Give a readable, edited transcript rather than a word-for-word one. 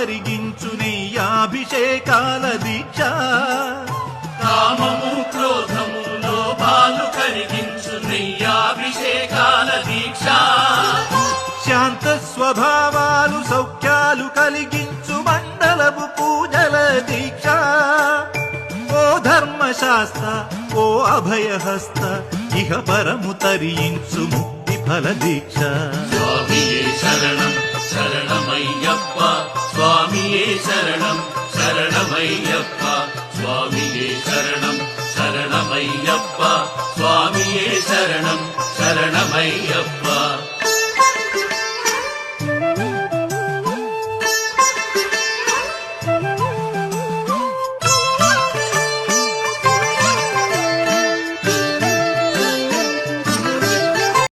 కరిగించు నెయ్యాభిషేకాల దీక్ష కామము క్రోధము లోభాలు కరిగించు నెయ్యాభిషేకాల దీక్ష శాంత స్వభావాలు సౌఖ్యాలు కలిగించు మండలపు పూజల దీక్ష ఓ ధర్మశాస్త్ర ఓ అభయహస్త ఇహ పరము తరించు ముక్తి ఫల దీక్ష స్వామియే శరణం శరణమయ్యప్ప స్వామియే శరణం శరణమయ్యప్ప స్వామియే శరణం శరణమయ్యప్ప స్వామియే శరణం